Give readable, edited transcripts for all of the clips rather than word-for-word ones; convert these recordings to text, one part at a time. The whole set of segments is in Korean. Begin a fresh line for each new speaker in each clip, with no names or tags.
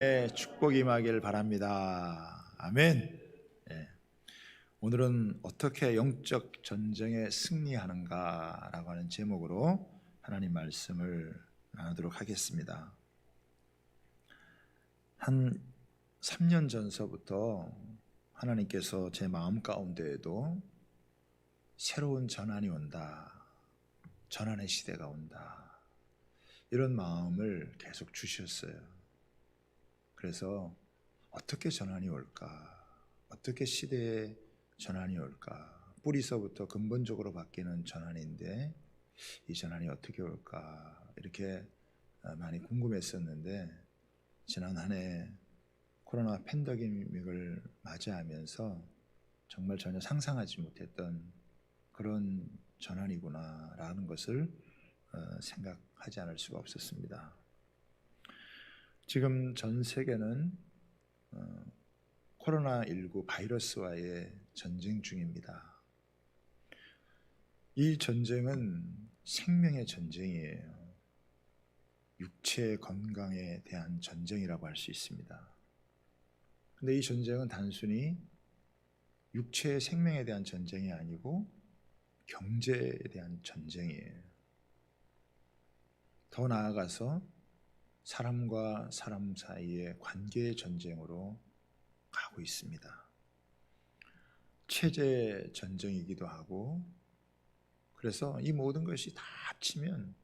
축복이 임하길 바랍니다. 아멘. 예, 오늘은 어떻게 영적 전쟁에 승리하는가라고 하는 제목으로 하나님 말씀을 나누도록 하겠습니다. 한 3년 전서부터 하나님께서 제 마음 가운데에도 새로운 전환이 온다, 전환의 시대가 온다, 이런 마음을 계속 주셨어요. 그래서 어떻게 전환이 올까? 어떻게 시대의 전환이 올까? 뿌리서부터 근본적으로 바뀌는 전환인데 이 전환이 어떻게 올까? 이렇게 많이 궁금했었는데 지난 한 해 코로나 팬데믹을 맞이하면서 정말 전혀 상상하지 못했던 그런 전환이구나라는 것을 생각하지 않을 수가 없었습니다. 지금 전 세계는 코로나19 바이러스와의 전쟁 중입니다. 이 전쟁은 생명의 전쟁이에요. 육체 건강에 대한 전쟁이라고 할 수 있습니다. 근데 이 전쟁은 단순히 육체의 생명에 대한 전쟁이 아니고 경제에 대한 전쟁이에요. 더 나아가서 사람과 사람 사이의 관계의 전쟁으로 가고 있습니다. 체제 전쟁이기도 하고, 그래서 이 모든 것이 다 합치면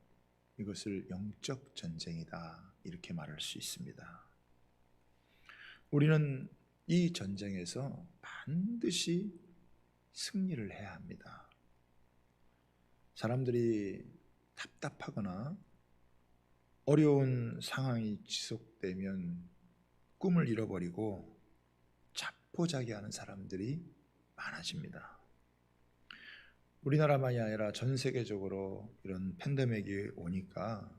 이것을 영적 전쟁이다, 이렇게 말할 수 있습니다. 우리는 이 전쟁에서 반드시 승리를 해야 합니다. 사람들이 답답하거나 어려운 상황이 지속되면 꿈을 잃어버리고 자포자기하는 사람들이 많아집니다. 우리나라만이 아니라 전 세계적으로 이런 팬데믹이 오니까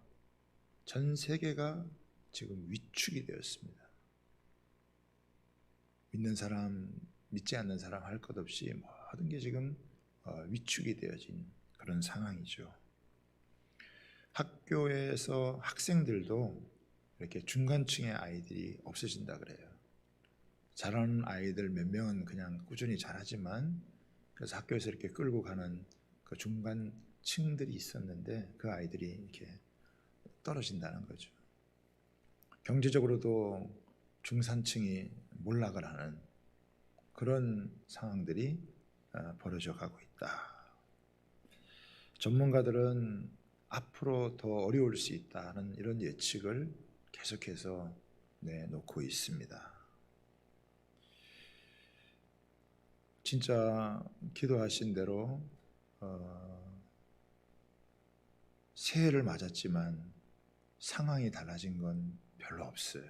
전 세계가 지금 위축이 되었습니다. 믿는 사람, 믿지 않는 사람 할 것 없이 모든 게 지금 위축이 되어진 그런 상황이죠. 학교에서 학생들도 이렇게 중간층의 아이들이 없어진다 그래요. 잘하는 아이들 몇 명은 그냥 꾸준히 잘하지만, 그래서 학교에서 이렇게 끌고 가는 그 중간층들이 있었는데 그 아이들이 이렇게 떨어진다는 거죠. 경제적으로도 중산층이 몰락을 하는 그런 상황들이 벌어져 가고 있다. 전문가들은 앞으로 더 어려울 수 있다는 이런 예측을 계속해서 내놓고 있습니다. 진짜 기도하신 대로 새해를 맞았지만 상황이 달라진 건 별로 없어요.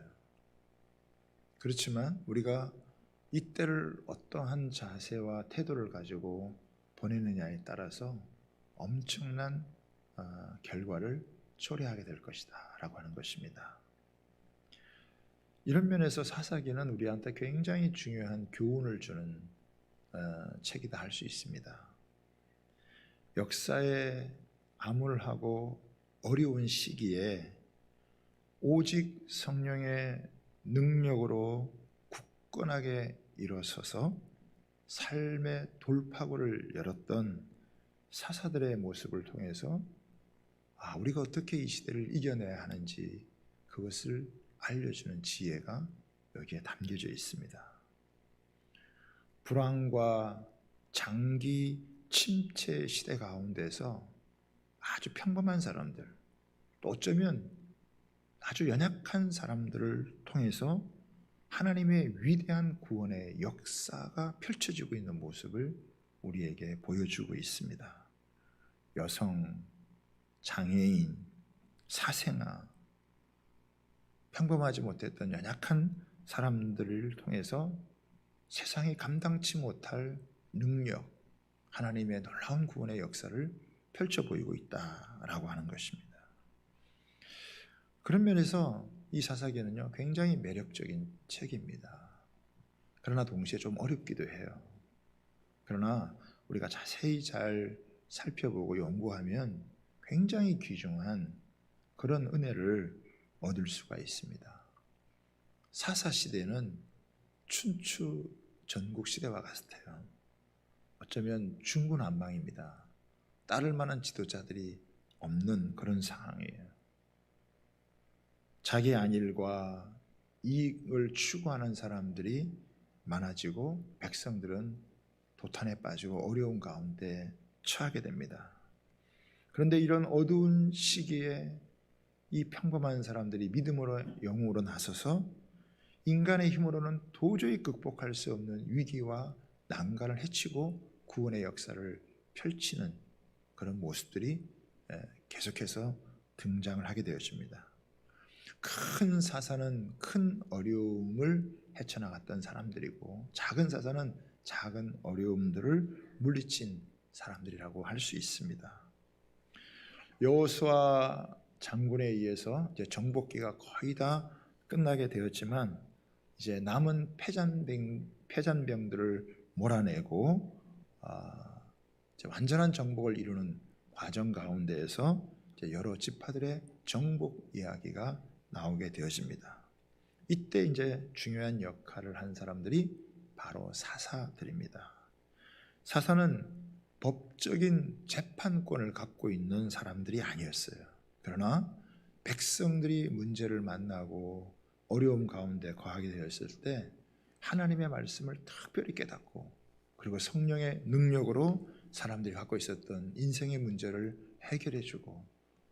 그렇지만 우리가 이때를 어떠한 자세와 태도를 가지고 보내느냐에 따라서 엄청난 결과를 초래하게 될 것이다 라고 하는 것입니다. 이런 면에서 사사기는 우리한테 굉장히 중요한 교훈을 주는 책이다 할 수 있습니다. 역사에 암울하고 어려운 시기에 오직 성령의 능력으로 굳건하게 일어서서 삶의 돌파구를 열었던 사사들의 모습을 통해서 우리가 어떻게 이 시대를 이겨내야 하는지 그것을 알려주는 지혜가 여기에 담겨져 있습니다. 불황과 장기 침체 시대 가운데서 아주 평범한 사람들, 또 어쩌면 아주 연약한 사람들을 통해서 하나님의 위대한 구원의 역사가 펼쳐지고 있는 모습을 우리에게 보여주고 있습니다. 여성, 장애인, 사생아, 평범하지 못했던 연약한 사람들을 통해서 세상이 감당치 못할 능력, 하나님의 놀라운 구원의 역사를 펼쳐 보이고 있다라고 하는 것입니다. 그런 면에서 이 사사기는요, 굉장히 매력적인 책입니다. 그러나 동시에 좀 어렵기도 해요. 그러나 우리가 자세히 잘 살펴보고 연구하면 굉장히 귀중한 그런 은혜를 얻을 수가 있습니다. 사사 시대는 춘추 전국 시대와 같아요. 어쩌면 중구난방입니다. 따를 만한 지도자들이 없는 그런 상황이에요. 자기 안일과 이익을 추구하는 사람들이 많아지고 백성들은 도탄에 빠지고 어려운 가운데 처하게 됩니다. 그런데 이런 어두운 시기에 이 평범한 사람들이 믿음으로 영으로 나서서 인간의 힘으로는 도저히 극복할 수 없는 위기와 난간을 헤치고 구원의 역사를 펼치는 그런 모습들이 계속해서 등장을 하게 되어집니다. 큰 사사는 큰 어려움을 헤쳐나갔던 사람들이고 작은 사사는 작은 어려움들을 물리친 사람들이라고 할 수 있습니다. 여호수아 장군에 의해서 이제 정복기가 거의 다 끝나게 되었지만 이제 남은 패잔병들을 몰아내고 이제 완전한 정복을 이루는 과정 가운데에서 이제 여러 지파들의 정복 이야기가 나오게 되어집니다. 이때 이제 중요한 역할을 한 사람들이 바로 사사들입니다. 사사는 법적인 재판권을 갖고 있는 사람들이 아니었어요. 그러나 백성들이 문제를 만나고 어려움 가운데 거하게 되었을 때 하나님의 말씀을 특별히 깨닫고 그리고 성령의 능력으로 사람들이 갖고 있었던 인생의 문제를 해결해주고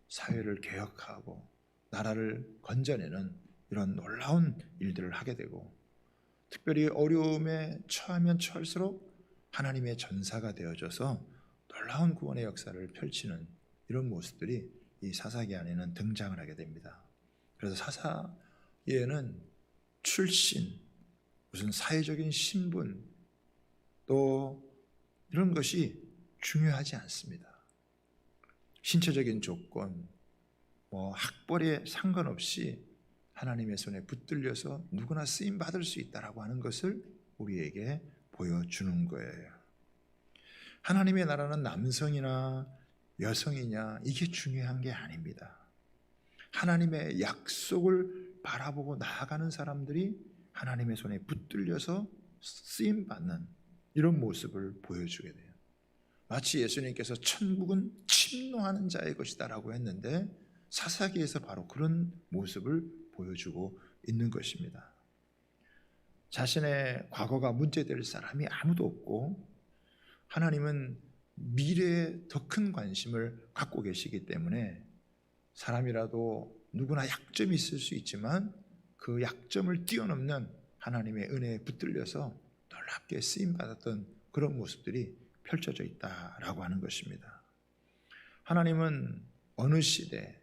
사회를 개혁하고 나라를 건져내는 이런 놀라운 일들을 하게 되고 특별히 어려움에 처하면 처할수록 하나님의 전사가 되어져서 놀라운 구원의 역사를 펼치는 이런 모습들이 이 사사기 안에는 등장을 하게 됩니다. 그래서 사사기에는 출신, 무슨 사회적인 신분 또 이런 것이 중요하지 않습니다. 신체적인 조건, 학벌에 상관없이 하나님의 손에 붙들려서 누구나 쓰임 받을 수 있다라고 하는 것을 우리에게 보여주는 거예요. 하나님의 나라는 남성이나 여성이냐 이게 중요한 게 아닙니다. 하나님의 약속을 바라보고 나아가는 사람들이 하나님의 손에 붙들려서 쓰임 받는 이런 모습을 보여주게 돼요. 마치 예수님께서 천국은 침노하는 자의 것이다라고 했는데 사사기에서 바로 그런 모습을 보여주고 있는 것입니다. 자신의 과거가 문제될 사람이 아무도 없고 하나님은 미래에 더 큰 관심을 갖고 계시기 때문에 사람이라도 누구나 약점이 있을 수 있지만 그 약점을 뛰어넘는 하나님의 은혜에 붙들려서 놀랍게 쓰임받았던 그런 모습들이 펼쳐져 있다라고 하는 것입니다. 하나님은 어느 시대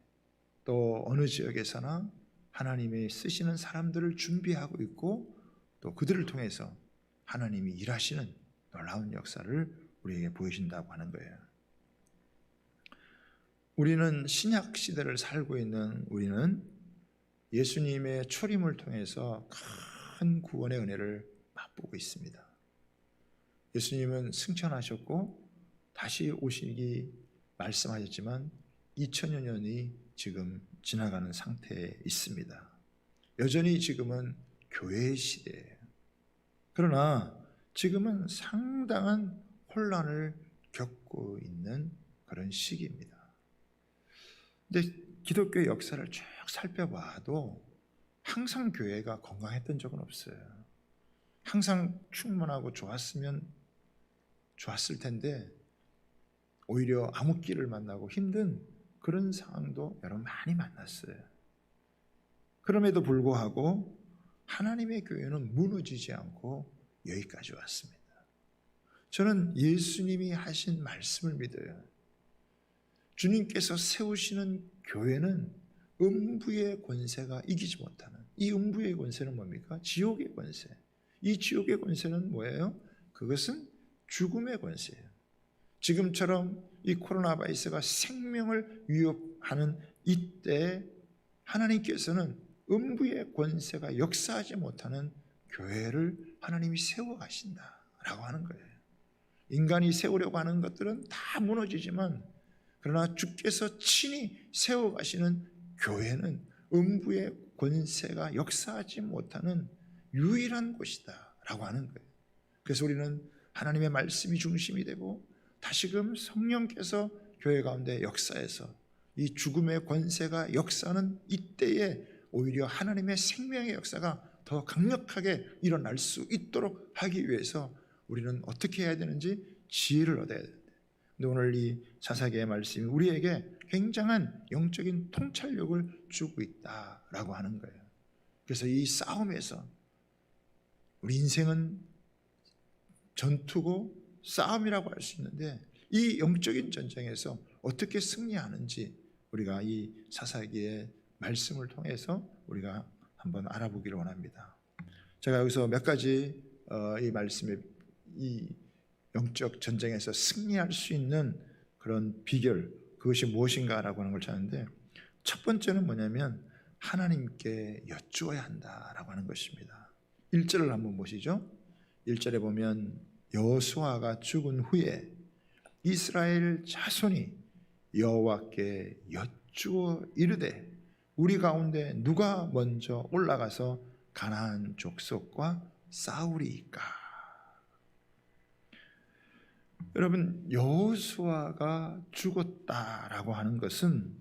또 어느 지역에서나 하나님이 쓰시는 사람들을 준비하고 있고 또 그들을 통해서 하나님이 일하시는 놀라운 역사를 우리에게 보여준다고 하는 거예요. 우리는 신약 시대를 살고 있는 우리는 예수님의 초림을 통해서 큰 구원의 은혜를 맛보고 있습니다. 예수님은 승천하셨고 다시 오시기 말씀하셨지만 2000여 년이 지금 지나가는 상태에 있습니다. 여전히 지금은 교회의 시대예요. 그러나 지금은 상당한 혼란을 겪고 있는 그런 시기입니다. 근데 기독교의 역사를 쭉 살펴봐도 항상 교회가 건강했던 적은 없어요. 항상 충만하고 좋았으면 좋았을 텐데 오히려 암흑기를 만나고 힘든 그런 상황도 여러분 많이 만났어요. 그럼에도 불구하고 하나님의 교회는 무너지지 않고 여기까지 왔습니다. 저는 예수님이 하신 말씀을 믿어요. 주님께서 세우시는 교회는 음부의 권세가 이기지 못하는, 이 음부의 권세는 뭡니까? 지옥의 권세. 이 지옥의 권세는 뭐예요? 그것은 죽음의 권세예요. 지금처럼 이 코로나 바이러스가 생명을 위협하는 이때 하나님께서는 음부의 권세가 역사하지 못하는 교회를 하나님이 세워가신다라고 하는 거예요. 인간이 세우려고 하는 것들은 다 무너지지만 그러나 주께서 친히 세워가시는 교회는 음부의 권세가 역사하지 못하는 유일한 곳이다 라고 하는 거예요. 그래서 우리는 하나님의 말씀이 중심이 되고 다시금 성령께서 교회 가운데 역사해서 이 죽음의 권세가 역사하는 이때에 오히려 하나님의 생명의 역사가 더 강력하게 일어날 수 있도록 하기 위해서 우리는 어떻게 해야 되는지 지혜를 얻어야 되는데, 근데 오늘 이 사사기의 말씀이 우리에게 굉장한 영적인 통찰력을 주고 있다라고 하는 거예요. 그래서 이 싸움에서 우리 인생은 전투고 싸움이라고 할 수 있는데 이 영적인 전쟁에서 어떻게 승리하는지 우리가 이 사사기의 말씀을 통해서 우리가 한번 알아보기를 원합니다. 제가 여기서 몇 가지 이 말씀의 이 영적 전쟁에서 승리할 수 있는 그런 비결, 그것이 무엇인가라고 하는 걸 찾는데, 첫 번째는 뭐냐면 하나님께 여쭈어야 한다라고 하는 것입니다. 1절을 한번 보시죠. 1절에 보면 여호수아가 죽은 후에 이스라엘 자손이 여호와께 여쭈어 이르되 우리 가운데 누가 먼저 올라가서 가나안 족속과 싸우리이까. 여러분, 여호수아가 죽었다라고 하는 것은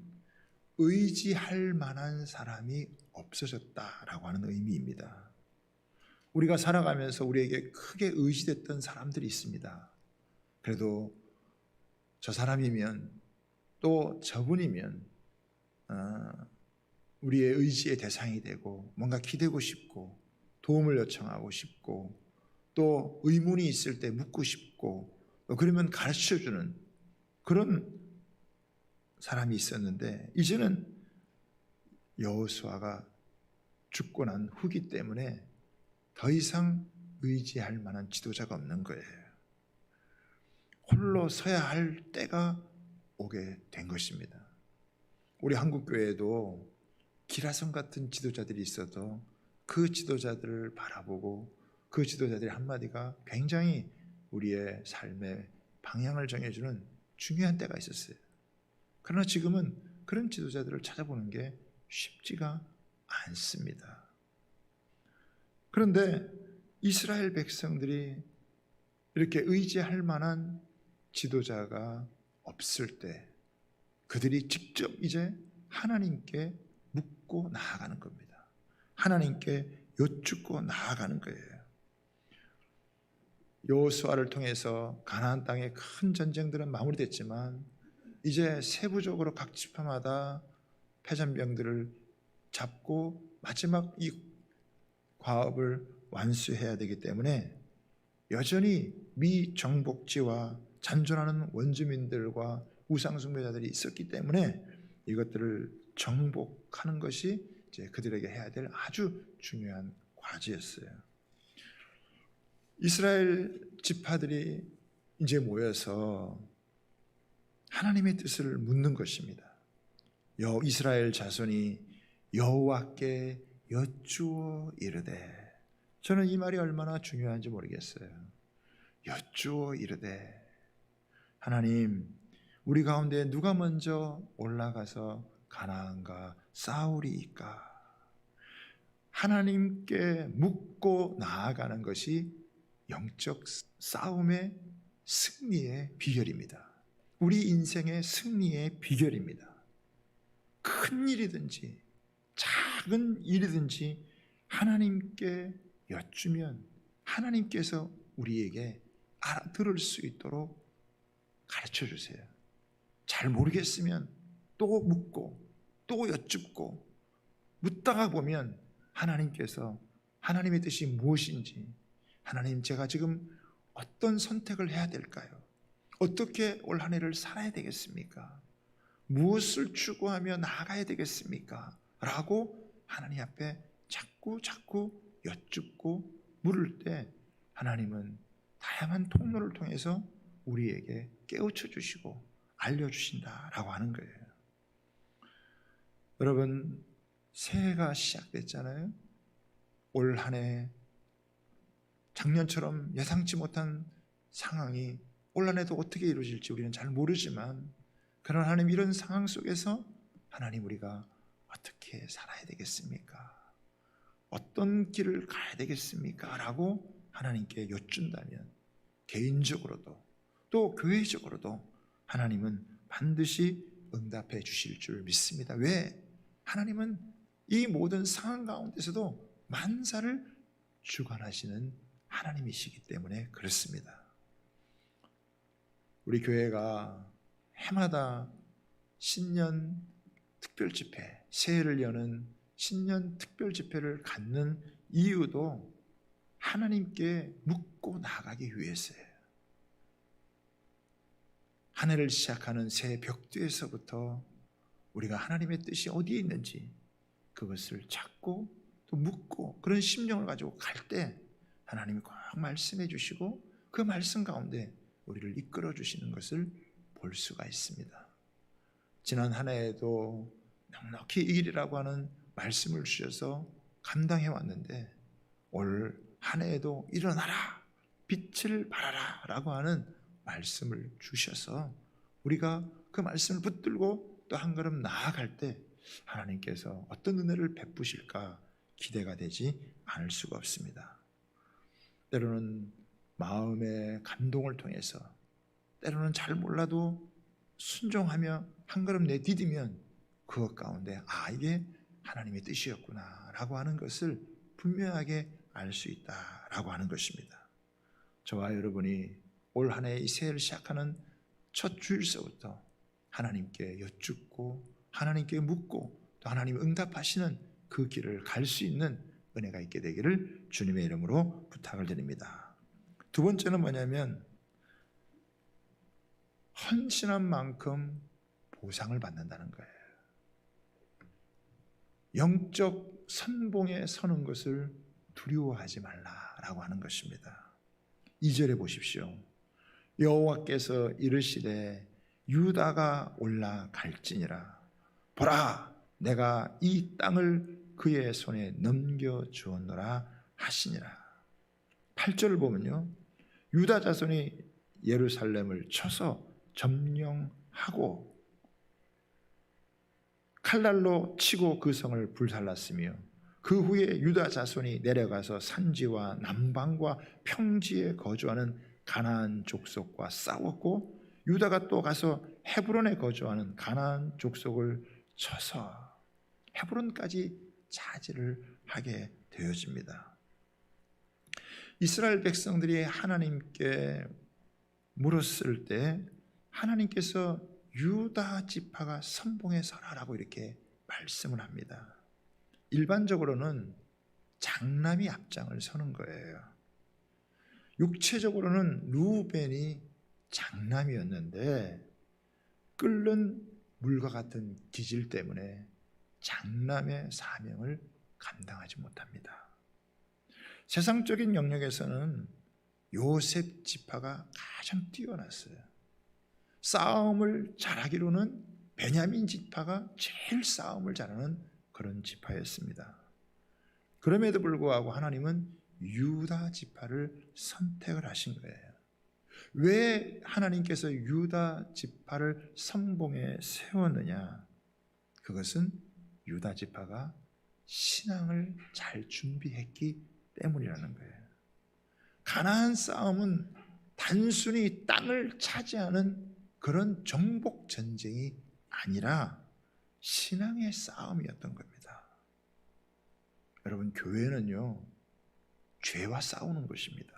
의지할 만한 사람이 없어졌다라고 하는 의미입니다. 우리가 살아가면서 우리에게 크게 의지됐던 사람들이 있습니다. 그래도 저 사람이면 또 저분이면 우리의 의지의 대상이 되고 뭔가 기대고 싶고 도움을 요청하고 싶고 또 의문이 있을 때 묻고 싶고 그러면 가르쳐주는 그런 사람이 있었는데, 이제는 여호수아가 죽고 난 후기 때문에 더 이상 의지할 만한 지도자가 없는 거예요. 홀로 서야 할 때가 오게 된 것입니다. 우리 한국교회에도 기라성 같은 지도자들이 있어도 그 지도자들을 바라보고 그 지도자들의 한마디가 굉장히 우리의 삶의 방향을 정해주는 중요한 때가 있었어요. 그러나 지금은 그런 지도자들을 찾아보는 게 쉽지가 않습니다. 그런데 이스라엘 백성들이 이렇게 의지할 만한 지도자가 없을 때 그들이 직접 이제 하나님께 묻고 나아가는 겁니다. 하나님께 여쭙고 나아가는 거예요. 여호수아를 통해서 가나안 땅의 큰 전쟁들은 마무리됐지만 이제 세부적으로 각 지파마다 패전병들을 잡고 마지막 이 과업을 완수해야 되기 때문에 여전히 미정복지와 잔존하는 원주민들과 우상숭배자들이 있었기 때문에 이것들을 정복하는 것이 이제 그들에게 해야 될 아주 중요한 과제였어요. 이스라엘 지파들이 이제 모여서 하나님의 뜻을 묻는 것입니다. 이스라엘 자손이 여호와께 여쭈어 이르되, 저는 이 말이 얼마나 중요한지 모르겠어요. 여쭈어 이르되, 하나님, 우리 가운데 누가 먼저 올라가서 가나안과 싸우리이까? 하나님께 묻고 나아가는 것이 영적 싸움의 승리의 비결입니다. 우리 인생의 승리의 비결입니다. 큰 일이든지 작은 일이든지 하나님께 여쭈면 하나님께서 우리에게 알아들을 수 있도록 가르쳐 주세요. 잘 모르겠으면 또 묻고 또 여쭙고 묻다가 보면 하나님께서 하나님의 뜻이 무엇인지, 하나님, 제가 지금 어떤 선택을 해야 될까요? 어떻게 올 한 해를 살아야 되겠습니까? 무엇을 추구하며 나아가야 되겠습니까? 라고 하나님 앞에 자꾸 여쭙고 물을 때 하나님은 다양한 통로를 통해서 우리에게 깨우쳐 주시고 알려주신다라고 하는 거예요. 여러분, 새해가 시작됐잖아요. 올 한 해 작년처럼 예상치 못한 상황이 올 한 해도 어떻게 이루어질지 우리는 잘 모르지만, 그러나 하나님, 이런 상황 속에서 하나님, 우리가 어떻게 살아야 되겠습니까? 어떤 길을 가야 되겠습니까? 라고 하나님께 여쭌다면 개인적으로도 또 교회적으로도 하나님은 반드시 응답해 주실 줄 믿습니다. 왜? 하나님은 이 모든 상황 가운데서도 만사를 주관하시는 하나님이시기 때문에 그렇습니다. 우리 교회가 해마다 신년 특별 집회, 새해를 여는 신년 특별 집회를 갖는 이유도 하나님께 묻고 나가기 위해서예요. 한 해를 시작하는 새해 벽두에서부터 우리가 하나님의 뜻이 어디에 있는지 그것을 찾고 또 묻고 그런 심령을 가지고 갈 때 하나님이 꼭 말씀해 주시고 그 말씀 가운데 우리를 이끌어 주시는 것을 볼 수가 있습니다. 지난 한 해에도 넉넉히 이 길이라고 하는 말씀을 주셔서 감당해 왔는데 올 한 해에도 일어나라, 빛을 발하라 라고 하는 말씀을 주셔서 우리가 그 말씀을 붙들고 또 한 걸음 나아갈 때 하나님께서 어떤 은혜를 베푸실까 기대가 되지 않을 수가 없습니다. 때로는 마음의 감동을 통해서, 때로는 잘 몰라도 순종하며 한 걸음 내디디면 그것 가운데 이게 하나님의 뜻이었구나 라고 하는 것을 분명하게 알 수 있다라고 하는 것입니다. 저와 여러분이 올 한 해의 새해를 시작하는 첫 주일서부터 하나님께 여쭙고 하나님께 묻고 또 하나님 응답하시는 그 길을 갈 수 있는 은혜가 있게 되기를 주님의 이름으로 부탁을 드립니다. 두 번째는 뭐냐면 헌신한 만큼 보상을 받는다는 거예요. 영적 선봉에 서는 것을 두려워하지 말라라고 하는 것입니다. 2절에 보십시오. 여호와께서 이르시되 유다가 올라갈지니라. 보라, 내가 이 땅을 그의 손에 넘겨주었노라 하시니라. 8절을 보면요, 유다 자손이 예루살렘을 쳐서 점령하고 칼날로 치고 그 성을 불살랐으며 그 후에 유다 자손이 내려가서 산지와 남방과 평지에 거주하는 가나안 족속과 싸웠고 유다가 또 가서 헤브론에 거주하는 가나안 족속을 쳐서 헤브론까지 차지를 하게 되어집니다. 이스라엘 백성들이 하나님께 물었을 때 하나님께서 유다 지파가 선봉에 서라라고 이렇게 말씀을 합니다. 일반적으로는 장남이 앞장을 서는 거예요. 육체적으로는 루벤이 장남이었는데 끓는 물과 같은 기질 때문에 장남의 사명을 감당하지 못합니다. 세상적인 영역에서는 요셉 지파가 가장 뛰어났어요. 싸움을 잘하기로는 베냐민 지파가 제일 싸움을 잘하는 그런 지파였습니다. 그럼에도 불구하고 하나님은 유다 지파를 선택을 하신 거예요. 왜 하나님께서 유다 지파를 선봉에 세웠느냐? 그것은 유다 지파가 신앙을 잘 준비했기 때문이라는 거예요. 가나안 싸움은 단순히 땅을 차지하는 그런 정복 전쟁이 아니라 신앙의 싸움이었던 겁니다. 여러분, 교회는요, 죄와 싸우는 것입니다.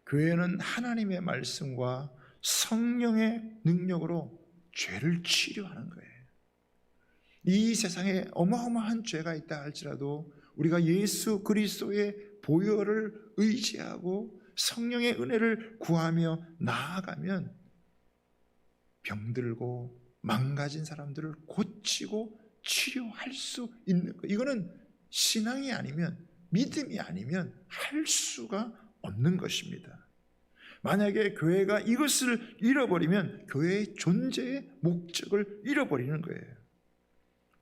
교회는 하나님의 말씀과 성령의 능력으로 죄를 치료하는 거예요. 이 세상에 어마어마한 죄가 있다 할지라도 우리가 예수 그리스도의 보혈을 의지하고 성령의 은혜를 구하며 나아가면 병들고 망가진 사람들을 고치고 치료할 수 있는 것. 이거는 신앙이 아니면, 믿음이 아니면 할 수가 없는 것입니다. 만약에 교회가 이것을 잃어버리면 교회의 존재의 목적을 잃어버리는 거예요.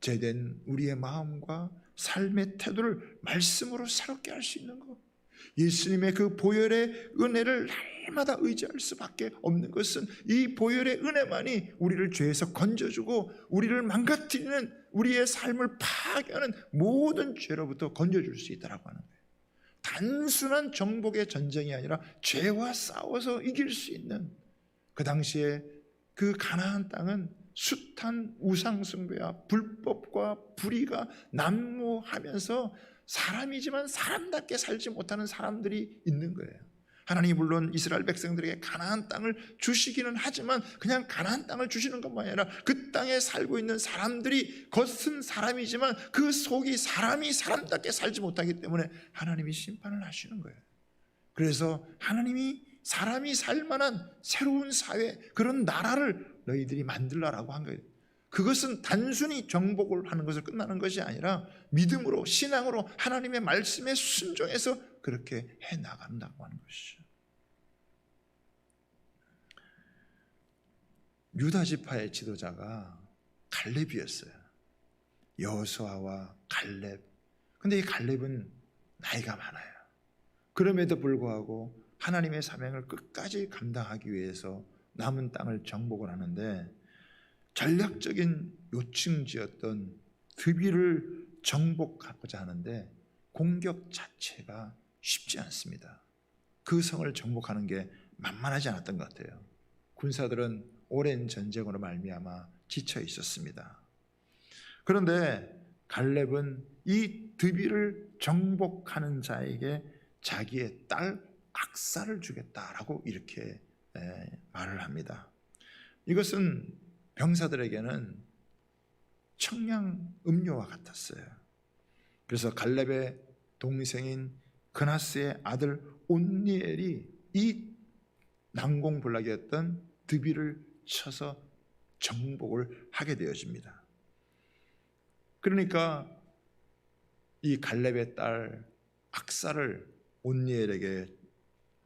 제된 우리의 마음과 삶의 태도를 말씀으로 새롭게 할 수 있는 것, 예수님의 그 보혈의 은혜를 날마다 의지할 수밖에 없는 것은 이 보혈의 은혜만이 우리를 죄에서 건져주고 우리를 망가뜨리는, 우리의 삶을 파괴하는 모든 죄로부터 건져줄 수 있다고 하는 거예요. 단순한 정복의 전쟁이 아니라 죄와 싸워서 이길 수 있는, 그 당시에 그 가나안 땅은 숱한 우상숭배와 불법과 불의가 난무하면서 사람이지만 사람답게 살지 못하는 사람들이 있는 거예요. 하나님이 물론 이스라엘 백성들에게 가나안 땅을 주시기는 하지만 그냥 가나안 땅을 주시는 것만 아니라 그 땅에 살고 있는 사람들이 겉은 사람이지만 그 속이 사람이 사람답게 살지 못하기 때문에 하나님이 심판을 하시는 거예요. 그래서 하나님이 사람이 살만한 새로운 사회, 그런 나라를 너희들이 만들라라고 한 거예요. 그것은 단순히 정복을 하는 것을 끝나는 것이 아니라 믿음으로, 신앙으로 하나님의 말씀에 순종해서 그렇게 해나간다고 하는 것이죠. 유다 지파의 지도자가 갈렙이었어요. 여호수아와 갈렙. 근데 이 갈렙은 나이가 많아요. 그럼에도 불구하고 하나님의 사명을 끝까지 감당하기 위해서 남은 땅을 정복을 하는데, 전략적인 요충지였던 드비를 정복하고자 하는데 공격 자체가 쉽지 않습니다. 그 성을 정복하는 게 만만하지 않았던 것 같아요. 군사들은 오랜 전쟁으로 말미암아 지쳐 있었습니다. 그런데 갈렙은 이 드비를 정복하는 자에게 자기의 딸 악사를 주겠다라고 이렇게 말을 합니다. 이것은 병사들에게는 청량 음료와 같았어요. 그래서 갈렙의 동생인 그나스의 아들 온니엘이 이 난공불락이었던 드비를 쳐서 정복을 하게 되어집니다. 그러니까 이 갈렙의 딸 악사를 온니엘에게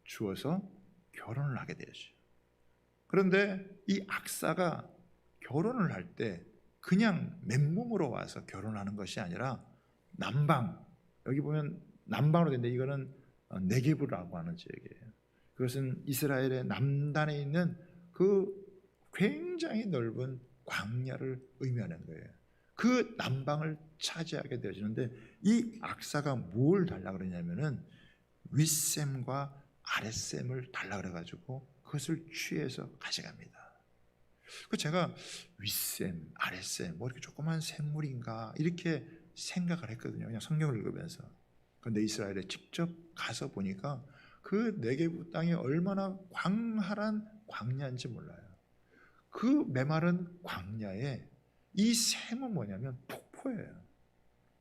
주어서 결혼을 하게 되죠. 그런데 이 악사가 결혼을 할 때 그냥 맨몸으로 와서 결혼하는 것이 아니라 남방, 여기 보면 남방으로 되는데 이거는 네게브라고 하는 지역이에요. 그것은 이스라엘의 남단에 있는 그 굉장히 넓은 광야를 의미하는 거예요. 그 남방을 차지하게 되어지는데 이 악사가 뭘 달라고 그러냐면은 윗셈과 아랫셈을 달라고 그래가지고 그것을 취해서 가져갑니다. 그 제가 윗셈, 아랫셈, 뭐 이렇게 조그만 샘물인가 이렇게 생각을 했거든요. 그냥 성경을 읽으면서. 그런데 이스라엘에 직접 가서 보니까 그 네게브 땅이 얼마나 광활한 광야인지 몰라요. 그 메마른 광야에 이 샘은 뭐냐면 폭포예요.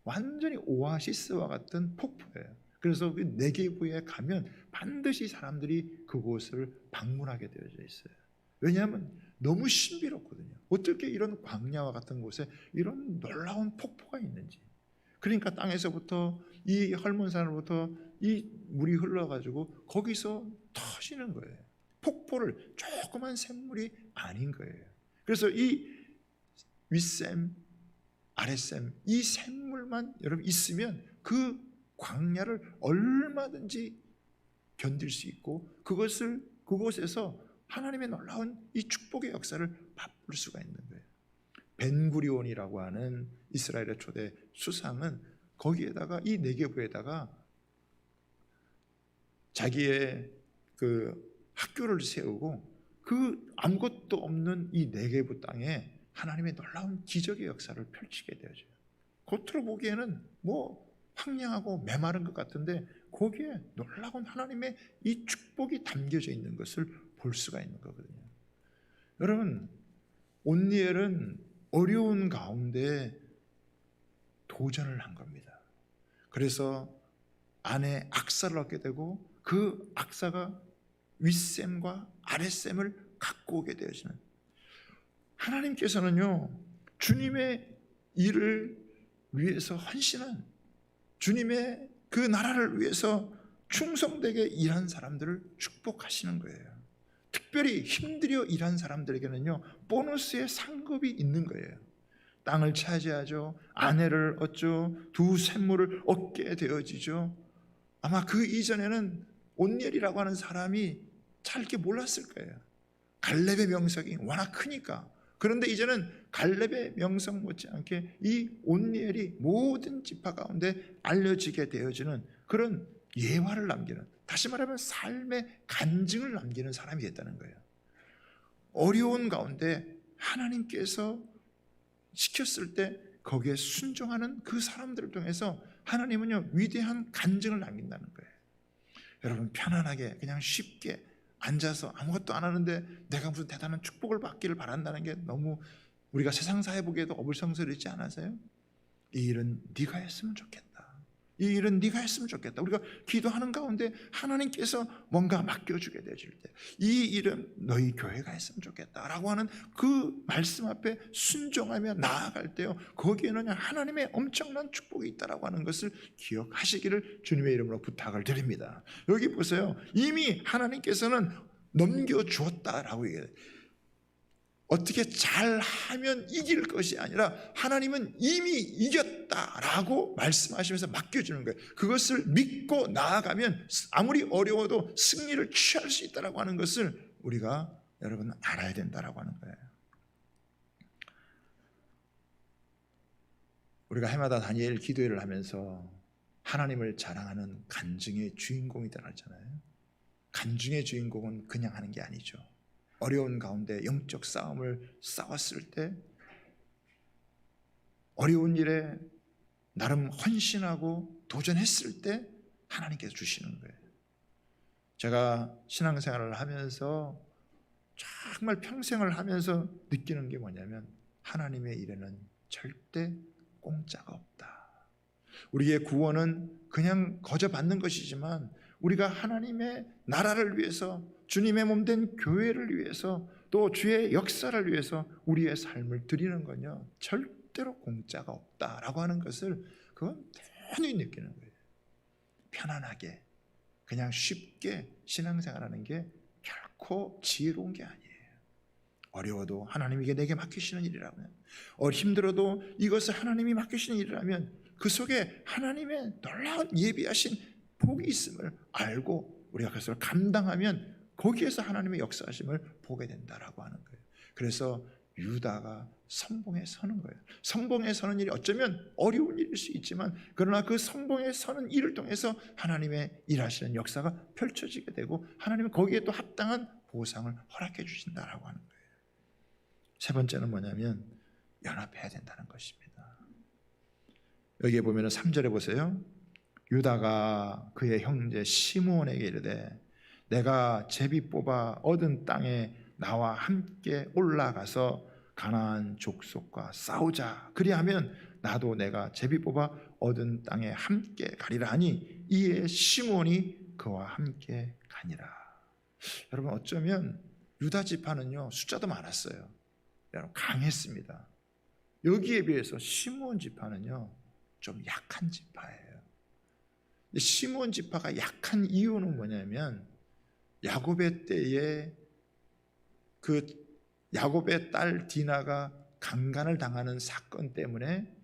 완전히 오아시스와 같은 폭포예요. 그래서 그 네게브에 가면 반드시 사람들이 그곳을 방문하게 되어져 있어요. 왜냐하면 너무 신비롭거든요. 어떻게 이런 광야와 같은 곳에 이런 놀라운 폭포가 있는지. 그러니까 땅에서부터 이 헐몬산으로부터 이 물이 흘러가지고 거기서 터지는 거예요. 폭포를, 조그만 샘물이 아닌 거예요. 그래서 이 윗샘, 아랫샘, 이 샘물만 여러분 있으면 그 광야를 얼마든지 견딜 수 있고 그곳에서 하나님의 놀라운 이 축복의 역사를 맛볼 수가 있는 거예요. 벤구리온이라고 하는 이스라엘의 초대 수상은 거기에다가 이 네게브에다가 자기의 그 학교를 세우고 그 아무것도 없는 이 네게브 땅에 하나님의 놀라운 기적의 역사를 펼치게 되어져요. 겉으로 보기에는 뭐 황량하고 메마른 것 같은데 거기에 놀라운 하나님의 이 축복이 담겨져 있는 것을 볼 수가 있는 거거든요. 여러분, 온니엘은 어려운 가운데 도전을 한 겁니다. 그래서 아내 악사를 얻게 되고 그 악사가 윗셈과 아랫셈을 갖고 오게 되어지는, 하나님께서는요 주님의 일을 위해서 헌신한, 주님의 그 나라를 위해서 충성되게 일한 사람들을 축복하시는 거예요. 특별히 힘들여 일한 사람들에게는요 보너스의 상급이 있는 거예요. 땅을 차지하죠, 아내를 얻죠, 두 샘물을 얻게 되어지죠. 아마 그 이전에는 온니엘이라고 하는 사람이 잘 이렇게 몰랐을 거예요. 갈렙의 명성이 워낙 크니까. 그런데 이제는 갈렙의 명성 못지않게 이 온니엘이 모든 지파 가운데 알려지게 되어지는 그런 예화를 남기는, 다시 말하면 삶의 간증을 남기는 사람이 됐다는 거예요. 어려운 가운데 하나님께서 시켰을 때 거기에 순종하는 그 사람들을 통해서 하나님은요 위대한 간증을 남긴다는 거예요. 여러분, 편안하게 그냥 쉽게 앉아서 아무것도 안 하는데 내가 무슨 대단한 축복을 받기를 바란다는 게 너무 우리가 세상사에 보기에도 어불성설이지 않으세요? 이 일은 네가 했으면 좋겠다. 이 일은 네가 했으면 좋겠다. 우리가 기도하는 가운데 하나님께서 뭔가 맡겨주게 되실 때 이 일은 너희 교회가 했으면 좋겠다라고 하는 그 말씀 앞에 순종하며 나아갈 때요, 거기에는 하나님의 엄청난 축복이 있다라고 하는 것을 기억하시기를 주님의 이름으로 부탁을 드립니다. 여기 보세요. 이미 하나님께서는 넘겨주었다라고 얘기해요. 어떻게 잘하면 이길 것이 아니라 하나님은 이미 이겼다라고 말씀하시면서 맡겨주는 거예요. 그것을 믿고 나아가면 아무리 어려워도 승리를 취할 수 있다라고 하는 것을 우리가 여러분 알아야 된다라고 하는 거예요. 우리가 해마다 다니엘 기도회를 하면서 하나님을 자랑하는 간증의 주인공이다 하잖아요. 간증의 주인공은 그냥 하는 게 아니죠. 어려운 가운데 영적 싸움을 싸웠을 때, 어려운 일에 나름 헌신하고 도전했을 때 하나님께서 주시는 거예요. 제가 신앙생활을 하면서 정말 평생을 하면서 느끼는 게 뭐냐면 하나님의 일에는 절대 공짜가 없다. 우리의 구원은 그냥 거저 받는 것이지만 우리가 하나님의 나라를 위해서, 주님의 몸된 교회를 위해서, 또 주의 역사를 위해서 우리의 삶을 드리는 건요 절대로 공짜가 없다라고 하는 것을 그건 대단히 느끼는 거예요. 편안하게 그냥 쉽게 신앙생활하는 게 결코 지혜로운 게 아니에요. 어려워도 하나님이 내게 맡기시는 일이라면, 힘들어도 이것을 하나님이 맡기시는 일이라면 그 속에 하나님의 놀라운 예비하신 복이 있음을 알고 우리가 그것을 감당하면 거기에서 하나님의 역사하심을 보게 된다라고 하는 거예요. 그래서 유다가 선봉에 서는 거예요. 선봉에 서는 일이 어쩌면 어려운 일일 수 있지만 그러나 그 선봉에 서는 일을 통해서 하나님의 일하시는 역사가 펼쳐지게 되고 하나님은 거기에 또 합당한 보상을 허락해 주신다라고 하는 거예요. 세 번째는 뭐냐면 연합해야 된다는 것입니다. 여기에 보면 3절에 보세요. 유다가 그의 형제 시므온에게 이르되 내가 제비 뽑아 얻은 땅에 나와 함께 올라가서 가나안 족속과 싸우자. 그리하면 나도 내가 제비 뽑아 얻은 땅에 함께 가리라 하니 이에 시므온이 그와 함께 가니라. 여러분, 어쩌면 유다 지파는요 숫자도 많았어요. 여러분, 강했습니다. 여기에 비해서 시므온 지파는요 좀 약한 지파예요. 시므온 지파가 약한 이유는 뭐냐면 야곱의 때에 그 야곱의 딸 디나가 강간을 당하는 사건 때문에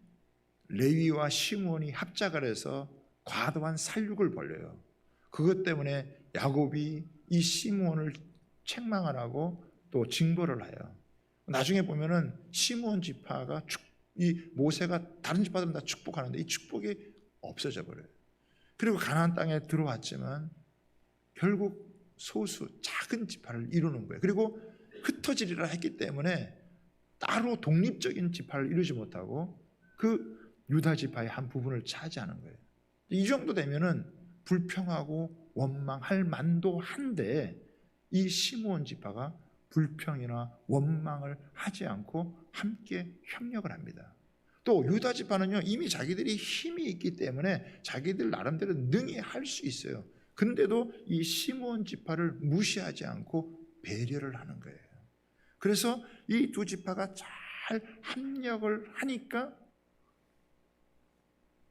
레위와 시므온이 합작을 해서 과도한 살육을 벌려요. 그것 때문에 야곱이 이 시므온을 책망을 하고 또 징벌을 해요. 나중에 보면은 시므온 지파가 이 모세가 다른 지파들은 다 축복하는데 이 축복이 없어져 버려요. 그리고 가나안 땅에 들어왔지만 결국 소수 작은 지파를 이루는 거예요. 그리고 흩어지리라 했기 때문에 따로 독립적인 지파를 이루지 못하고 그 유다 지파의 한 부분을 차지하는 거예요. 이 정도 되면은 불평하고 원망할 만도 한데 이 시므온 지파가 불평이나 원망을 하지 않고 함께 협력을 합니다. 또 유다 지파는요 이미 자기들이 힘이 있기 때문에 자기들 나름대로 능히 할 수 있어요. 근데도 이 시므온 지파를 무시하지 않고 배려를 하는 거예요. 그래서 이 두 지파가 잘 합력을 하니까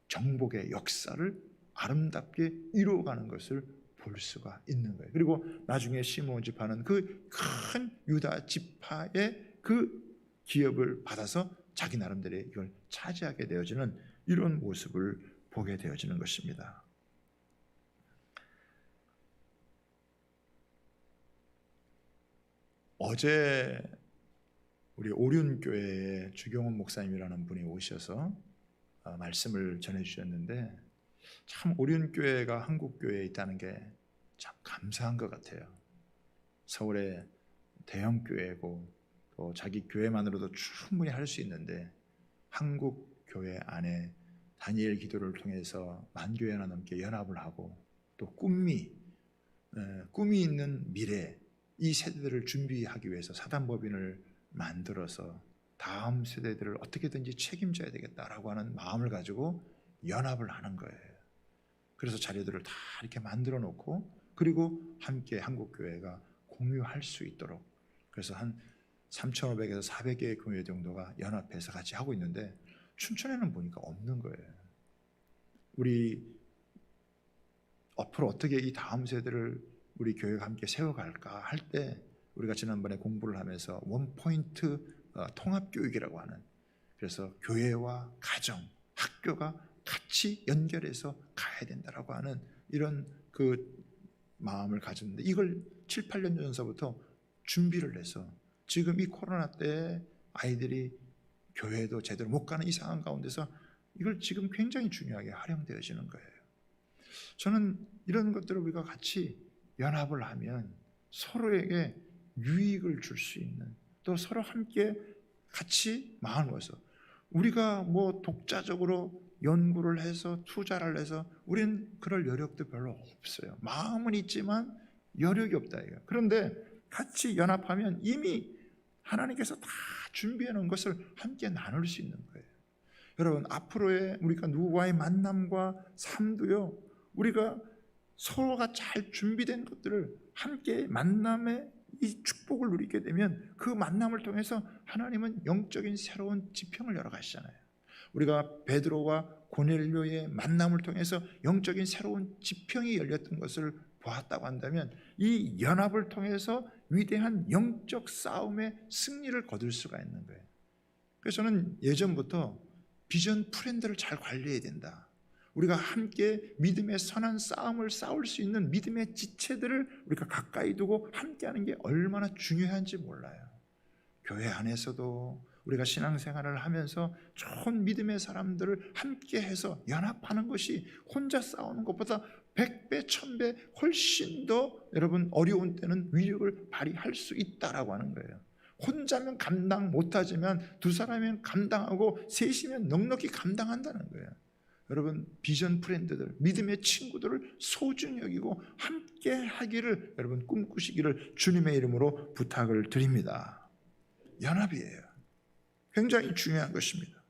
정복의 역사를 아름답게 이루어가는 것을 볼 수가 있는 거예요. 그리고 나중에 시므온 지파는 그 큰 유다 지파의 그 기업을 받아서 자기 나름대로 이걸 차지하게 되어지는 이런 모습을 보게 되어지는 것입니다. 어제 우리 오륜교회에 주경원 목사님이라는 분이 오셔서 말씀을 전해주셨는데, 참 오륜교회가 한국교회에 있다는 게 참 감사한 것 같아요. 서울의 대형교회고 또 자기 교회만으로도 충분히 할 수 있는데, 한국교회 안에 다니엘 기도를 통해서 10,000교회나 넘게 연합을 하고, 또 꿈이 있는 미래, 이 세대들을 준비하기 위해서 사단법인을 만들어서 다음 세대들을 어떻게든지 책임져야 되겠다라고 하는 마음을 가지고 연합을 하는 거예요. 그래서 자료들을 다 이렇게 만들어 놓고, 그리고 함께 한국교회가 공유할 수 있도록, 그래서 한 3,500에서 400개의 교회 정도가 연합해서 같이 하고 있는데, 춘천에는 보니까 없는 거예요. 우리 앞으로 어떻게 이 다음 세대를 우리 교회가 함께 세워갈까 할 때, 우리가 지난번에 공부를 하면서 원포인트 통합교육이라고 하는, 그래서 교회와 가정, 학교가 같이 연결해서 가야 된다라고 하는 이런 그 마음을 가졌는데, 이걸 7, 8년 전서부터 준비를 해서 지금 이 코로나 때 아이들이 교회도 제대로 못 가는 이 상황 가운데서 이걸 지금 굉장히 중요하게 활용되어지는 거예요. 저는 이런 것들을 우리가 같이 연합을 하면 서로에게 유익을 줄 수 있는, 또 서로 함께 같이 마음을 모아서, 우리가 뭐 독자적으로 연구를 해서 투자를 해서 우리는 그럴 여력도 별로 없어요. 마음은 있지만 여력이 없다 이거. 그런데 같이 연합하면 이미 하나님께서 다 준비해 놓은 것을 함께 나눌 수 있는 거예요. 여러분, 앞으로의 우리가 누구와의 만남과 삶도요, 우리가 서로가 잘 준비된 것들을 함께 만남의 이 축복을 누리게 되면, 그 만남을 통해서 하나님은 영적인 새로운 지평을 열어가시잖아요. 우리가 베드로와 고넬료의 만남을 통해서 영적인 새로운 지평이 열렸던 것을 보았다고 한다면, 이 연합을 통해서 위대한 영적 싸움의 승리를 거둘 수가 있는 거예요. 그래서 저는 예전부터 비전 프렌드를 잘 관리해야 된다. 우리가 함께 믿음의 선한 싸움을 싸울 수 있는 믿음의 지체들을 우리가 가까이 두고 함께하는 게 얼마나 중요한지 몰라요. 교회 안에서도 우리가 신앙생활을 하면서 좋은 믿음의 사람들을 함께해서 연합하는 것이 혼자 싸우는 것보다 100배, 1000배 훨씬 더 여러분 어려운 때는 위력을 발휘할 수 있다라고 하는 거예요. 혼자면 감당 못하지만 두 사람이면 감당하고 셋이면 넉넉히 감당한다는 거예요. 여러분, 비전 프렌드들, 믿음의 친구들을 소중히 여기고 함께 하기를 여러분 꿈꾸시기를 주님의 이름으로 부탁을 드립니다. 연합이에요. 굉장히 중요한 것입니다.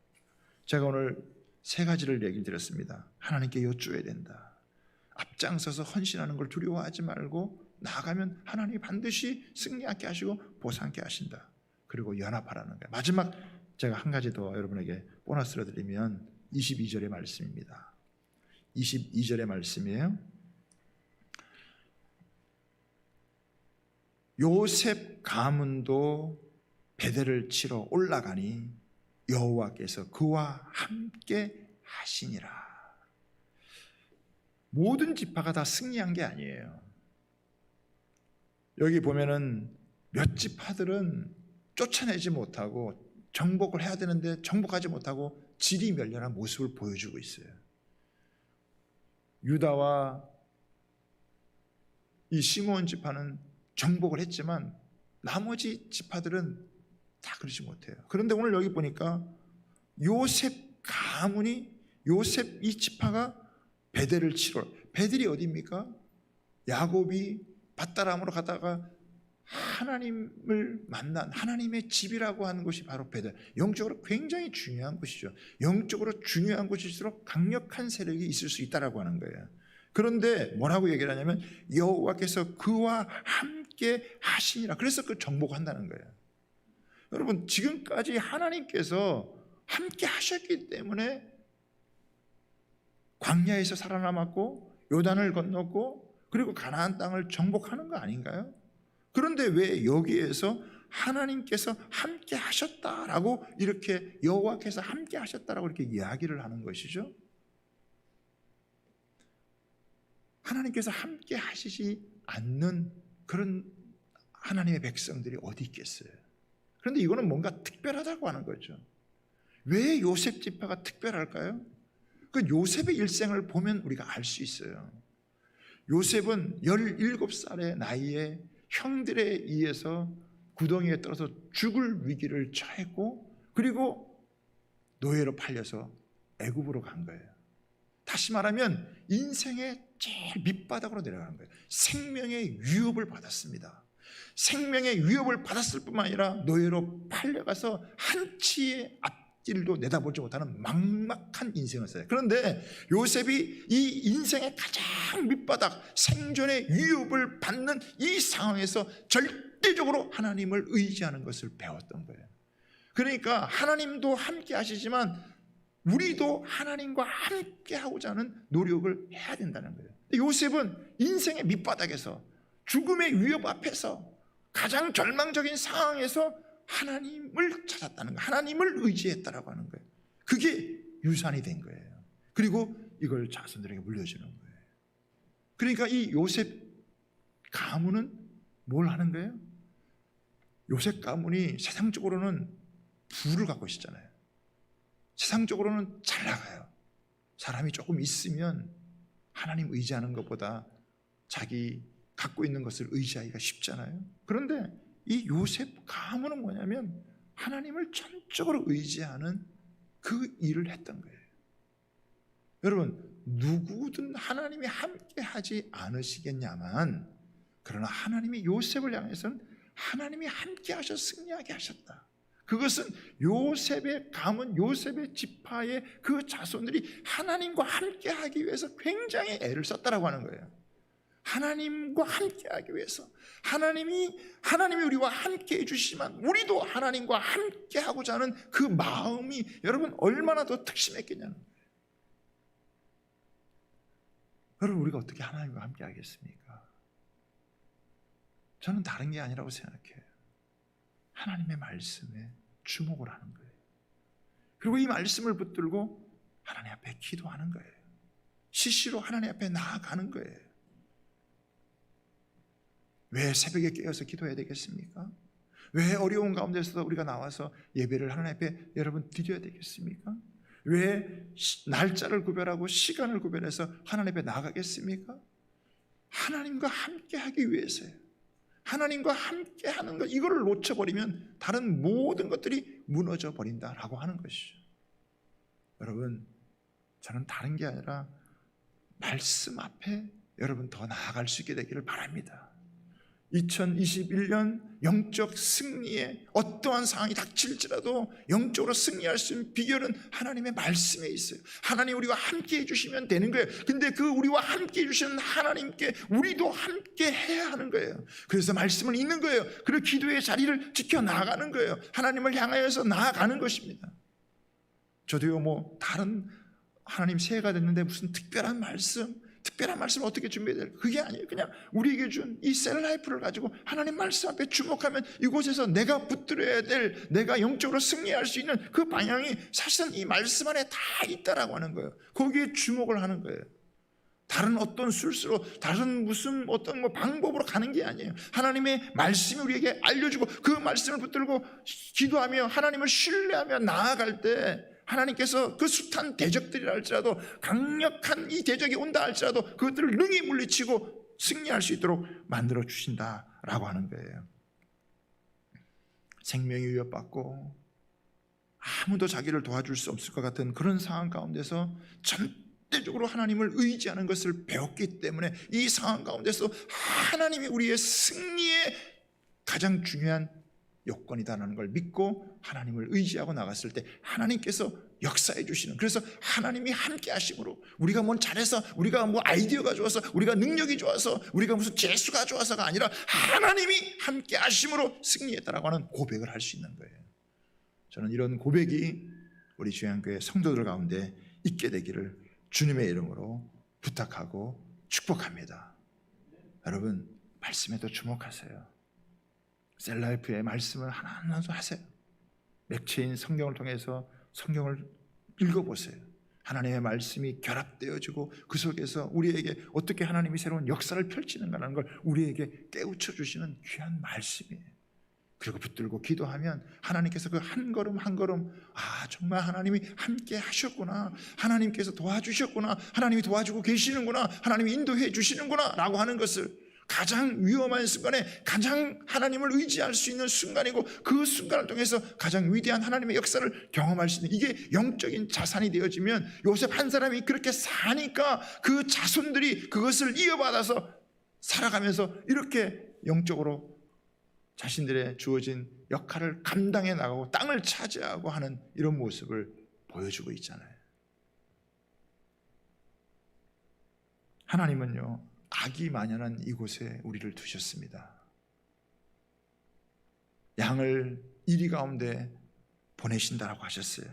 제가 오늘 3가지를 얘기를 드렸습니다. 하나님께 여쭈어야 된다. 앞장서서 헌신하는 걸 두려워하지 말고 나아가면 하나님이 반드시 승리하게 하시고 보상하게 하신다. 그리고 연합하라는 거예요. 마지막 제가 한 가지 더 여러분에게 보너스를 드리면 22절의 말씀입니다. 22절의 말씀이에요. 요셉 가문도 베델을 치러 올라가니 여호와께서 그와 함께 하시니라. 모든 지파가 다 승리한 게 아니에요. 여기 보면은 몇 지파들은 쫓아내지 못하고 정복을 해야 되는데 정복하지 못하고 질이 멸렬한 모습을 보여주고 있어요. 유다와 이 시므온 지파는 정복을 했지만 나머지 지파들은 다 그러지 못해요. 그런데 오늘 여기 보니까 요셉 가문이, 요셉 이 지파가 베델을 치러, 베델이 어디입니까? 야곱이 밧다람으로 가다가 하나님을 만난 하나님의 집이라고 하는 곳이 바로 베델. 영적으로 굉장히 중요한 곳이죠. 영적으로 중요한 곳일수록 강력한 세력이 있을 수 있다라고 하는 거예요. 그런데 뭐라고 얘기를 하냐면 여호와께서 그와 함께 하시니라. 그래서 그 정복한다는 거예요. 여러분, 지금까지 하나님께서 함께 하셨기 때문에 광야에서 살아남았고 요단을 건넜고 그리고 가나안 땅을 정복하는 거 아닌가요? 그런데 왜 여기에서 하나님께서 함께 하셨다라고 이렇게 여호와께서 함께 하셨다라고 이렇게 이야기를 하는 것이죠? 하나님께서 함께 하시지 않는 그런 하나님의 백성들이 어디 있겠어요? 그런데 이거는 뭔가 특별하다고 하는 거죠. 왜 요셉 지파가 특별할까요? 그 요셉의 일생을 보면 우리가 알 수 있어요. 요셉은 17살의 나이에 형들에 의해서 구덩이에 떨어져 죽을 위기를 처했고, 그리고 노예로 팔려서 애굽으로 간 거예요. 다시 말하면 인생의 제일 밑바닥으로 내려간 거예요. 생명의 위협을 받았습니다. 생명의 위협을 받았을 뿐만 아니라 노예로 팔려가서 한치의 앞길도 내다보지 못하는 막막한 인생을 살아요. 그런데 요셉이 이 인생의 가장 밑바닥, 생존의 위협을 받는 이 상황에서 절대적으로 하나님을 의지하는 것을 배웠던 거예요. 그러니까 하나님도 함께 하시지만 우리도 하나님과 함께 하고자 하는 노력을 해야 된다는 거예요. 요셉은 인생의 밑바닥에서, 죽음의 위협 앞에서, 가장 절망적인 상황에서 하나님을 찾았다는 거예요. 하나님을 의지했다라고 하는 거예요. 그게 유산이 된 거예요. 그리고 이걸 자손들에게 물려주는 거예요. 그러니까 이 요셉 가문은 뭘 하는 거예요? 요셉 가문이 세상적으로는 부를 갖고 있잖아요. 세상적으로는 잘 나가요. 사람이 조금 있으면 하나님 의지하는 것보다 자기 갖고 있는 것을 의지하기가 쉽잖아요. 그런데 이 요셉 가문은 뭐냐면 하나님을 전적으로 의지하는 그 일을 했던 거예요. 여러분, 누구든 하나님이 함께 하지 않으시겠냐만, 그러나 하나님이 요셉을 향해서는 하나님이 함께 하셔 승리하게 하셨다. 그것은 요셉의 가문, 요셉의 지파의 그 자손들이 하나님과 함께 하기 위해서 굉장히 애를 썼다라고 하는 거예요. 하나님과 함께 하기 위해서 하나님이 우리와 함께 해주시지만 우리도 하나님과 함께 하고자 하는 그 마음이 여러분 얼마나 더 특심했겠냐는 거예요. 여러분, 우리가 어떻게 하나님과 함께 하겠습니까? 저는 다른 게 아니라고 생각해요. 하나님의 말씀에 주목을 하는 거예요. 그리고 이 말씀을 붙들고 하나님 앞에 기도하는 거예요. 시시로 하나님 앞에 나아가는 거예요. 왜 새벽에 깨어서 기도해야 되겠습니까? 왜 어려운 가운데서도 우리가 나와서 예배를 하나님 앞에 여러분 드려야 되겠습니까? 왜 날짜를 구별하고 시간을 구별해서 하나님 앞에 나가겠습니까? 하나님과 함께 하기 위해서요. 하나님과 함께 하는 것, 이거를 놓쳐버리면 다른 모든 것들이 무너져 버린다라고 하는 것이죠. 여러분, 저는 다른 게 아니라 말씀 앞에 여러분 더 나아갈 수 있게 되기를 바랍니다. 2021년 영적 승리에 어떠한 상황이 닥칠지라도 영적으로 승리할 수 있는 비결은 하나님의 말씀에 있어요. 하나님 우리와 함께 해주시면 되는 거예요. 근데 그 우리와 함께 해주시는 하나님께 우리도 함께 해야 하는 거예요. 그래서 말씀을 읽는 거예요. 그리고 기도의 자리를 지켜나가는 거예요. 하나님을 향하여서 나아가는 것입니다. 저도요, 다른 하나님 새해가 됐는데 무슨 특별한 말씀을 어떻게 준비해야 될까? 그게 아니에요. 그냥 우리에게 준 이 셀라이프를 가지고 하나님 말씀 앞에 주목하면 이곳에서 내가 붙들어야 될, 내가 영적으로 승리할 수 있는 그 방향이 사실은 이 말씀 안에 다 있다라고 하는 거예요. 거기에 주목을 하는 거예요. 다른 어떤 술수로, 다른 무슨 어떤 방법으로 가는 게 아니에요. 하나님의 말씀이 우리에게 알려주고 그 말씀을 붙들고 기도하며 하나님을 신뢰하며 나아갈 때 하나님께서 그 숱한 대적들이라 할지라도, 강력한 이 대적이 온다 할지라도 그것들을 능히 물리치고 승리할 수 있도록 만들어 주신다라고 하는 거예요. 생명이 위협받고 아무도 자기를 도와줄 수 없을 것 같은 그런 상황 가운데서 절대적으로 하나님을 의지하는 것을 배웠기 때문에 이 상황 가운데서 하나님이 우리의 승리의 가장 중요한 요건이다라는 걸 믿고 하나님을 의지하고 나갔을 때 하나님께서 역사해 주시는, 그래서 하나님이 함께 하심으로 우리가 잘해서, 우리가 아이디어가 좋아서, 우리가 능력이 좋아서, 우리가 무슨 재수가 좋아서가 아니라 하나님이 함께 하심으로 승리했다라고 하는 고백을 할 수 있는 거예요. 저는 이런 고백이 우리 주양교회 성도들 가운데 있게 되기를 주님의 이름으로 부탁하고 축복합니다. 여러분, 말씀에도 주목하세요. 셀라이프의 말씀을 하나하나 하세요. 맥체인 성경을 통해서 성경을 읽어보세요. 하나님의 말씀이 결합되어지고 그 속에서 우리에게 어떻게 하나님이 새로운 역사를 펼치는가라는 걸 우리에게 깨우쳐 주시는 귀한 말씀이에요. 그리고 붙들고 기도하면 하나님께서 그 한 걸음 한 걸음, 정말 하나님이 함께 하셨구나, 하나님께서 도와주셨구나, 하나님이 도와주고 계시는구나, 하나님이 인도해 주시는구나 라고 하는 것을, 가장 위험한 순간에 가장 하나님을 의지할 수 있는 순간이고 그 순간을 통해서 가장 위대한 하나님의 역사를 경험할 수 있는, 이게 영적인 자산이 되어지면 요셉 한 사람이 그렇게 사니까 그 자손들이 그것을 이어받아서 살아가면서 이렇게 영적으로 자신들의 주어진 역할을 감당해 나가고 땅을 차지하고 하는 이런 모습을 보여주고 있잖아요. 하나님은요, 악이 만연한 이곳에 우리를 두셨습니다. 양을 이리 가운데 보내신다라고 하셨어요.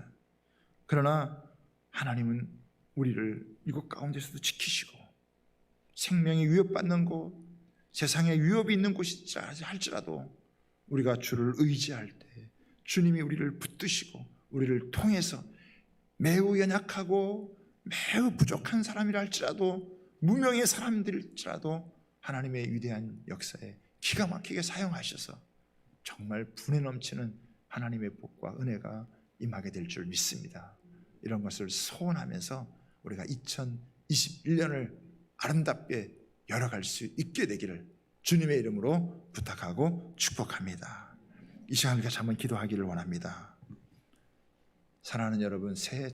그러나 하나님은 우리를 이곳 가운데서도 지키시고, 생명이 위협받는 곳, 세상에 위협이 있는 곳이라 할지라도 우리가 주를 의지할 때 주님이 우리를 붙드시고 우리를 통해서 매우 연약하고 매우 부족한 사람이라 할지라도, 무명의 사람들일지라도 하나님의 위대한 역사에 기가 막히게 사용하셔서 정말 분에 넘치는 하나님의 복과 은혜가 임하게 될 줄 믿습니다. 이런 것을 소원하면서 우리가 2021년을 아름답게 열어갈 수 있게 되기를 주님의 이름으로 부탁하고 축복합니다. 이 시간을 같이 한번 기도하기를 원합니다. 사랑하는 여러분, 새해